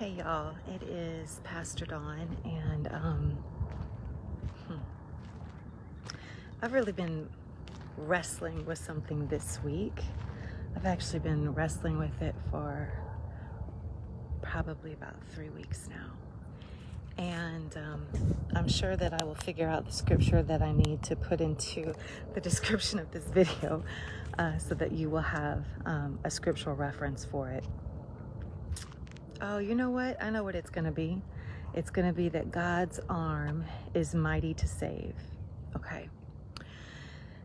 Hey y'all, it is Pastor Dawn, and I've really been wrestling with something this week. I've actually been wrestling with it for probably about 3 weeks now, and I'm sure that I will figure out the scripture that I need to put into the description of this video so that you will have a scriptural reference for it. Oh, you know what? I know what it's going to be. It's going to be that God's arm is mighty to save. Okay.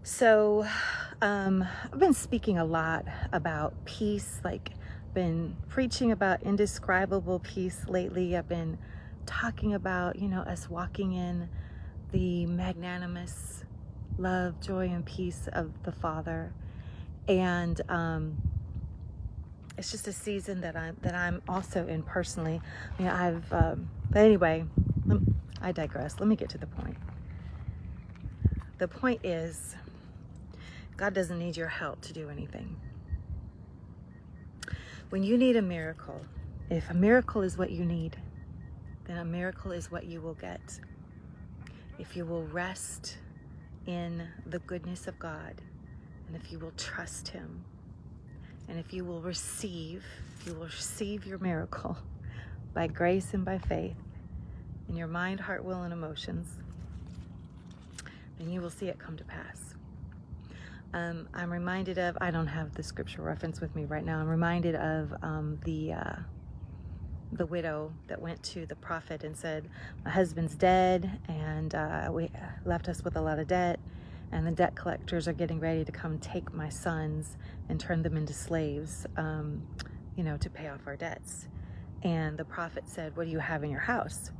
So, I've been speaking a lot about peace, been preaching about indescribable peace lately. I've been talking about, us walking in the magnanimous love, joy, and peace of the Father. And, it's just a season that I'm also in personally. But anyway, I digress. Let me get to the point. The point is, God doesn't need your help to do anything. When you need a miracle, if a miracle is what you need, then a miracle is what you will get. If you will rest in the goodness of God, and if you will trust Him, and if you will receive your miracle by grace and by faith in your mind, heart, will, and emotions, then you will see it come to pass. I'm reminded of, I don't have the scripture reference with me right now, I'm reminded of the widow that went to the prophet and said, my husband's dead, and we left us with a lot of debt, and the debt collectors are getting ready to come take my sons and turn them into slaves, to pay off our debts. And the prophet said, what do you have in your house?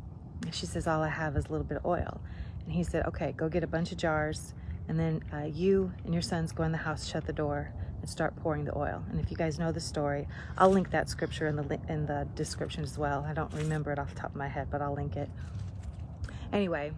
And she says, all I have is a little bit of oil. And he said, okay, go get a bunch of jars, and then you and your sons go in the house, shut the door, and start pouring the oil. And if you guys know the story, I'll link that scripture in the description as well. I don't remember it off the top of my head, but I'll link it. Anyway,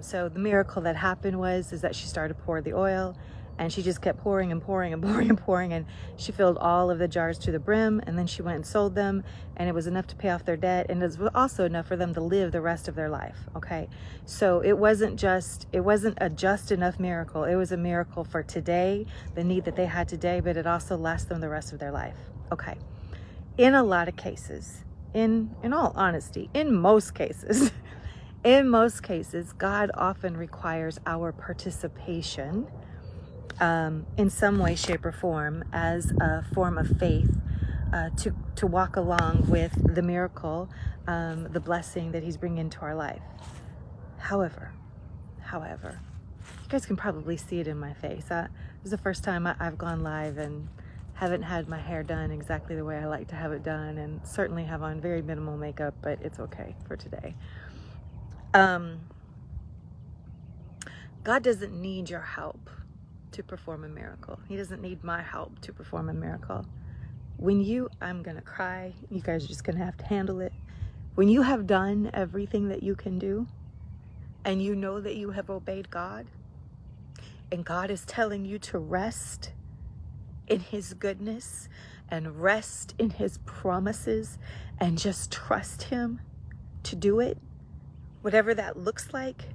so the miracle that happened is that she started to pour the oil, and she just kept pouring and pouring and pouring and pouring, and she filled all of the jars to the brim, and then she went and sold them, and it was enough to pay off their debt, and it was also enough for them to live the rest of their life. Okay, so it wasn't a just enough miracle. It was a miracle for today, the need that they had today, but it also lasts them the rest of their life. Okay, in a lot of cases, in all honesty, in most cases, God often requires our participation in some way, shape, or form as a form of faith to walk along with the miracle, the blessing that He's bringing into our life. However, you guys can probably see it in my face. This is the first time I've gone live and haven't had my hair done exactly the way I like to have it done, and certainly have on very minimal makeup, but it's okay for today. God doesn't need your help to perform a miracle. He doesn't need my help to perform a miracle. I'm gonna cry, you guys are just gonna have to handle it. When you have done everything that you can do, and you know that you have obeyed God, and God is telling you to rest in His goodness, and rest in His promises, and just trust Him to do it, whatever that looks like,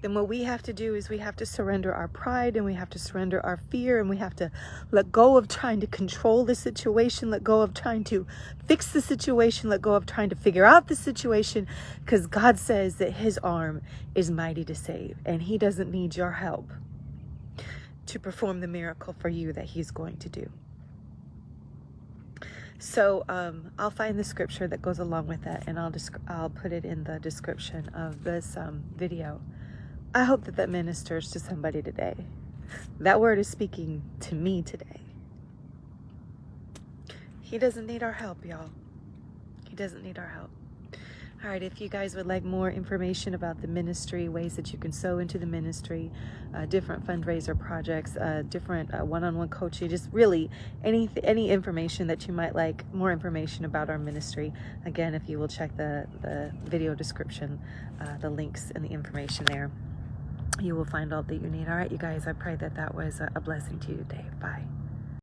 then what we have to do is we have to surrender our pride, and we have to surrender our fear, and we have to let go of trying to control the situation, let go of trying to fix the situation, let go of trying to figure out the situation, because God says that His arm is mighty to save, and He doesn't need your help to perform the miracle for you that He's going to do. So I'll find the scripture that goes along with that, and I'll put it in the description of this video. I hope that ministers to somebody today. That word is speaking to me today. He doesn't need our help, y'all. He doesn't need our help. All right, if you guys would like more information about the ministry, ways that you can sow into the ministry, different fundraiser projects, different one-on-one coaching, just really any information that you might like, more information about our ministry. Again, if you will check the video description, the links and the information there, you will find all that you need. All right, you guys, I pray that was a blessing to you today. Bye.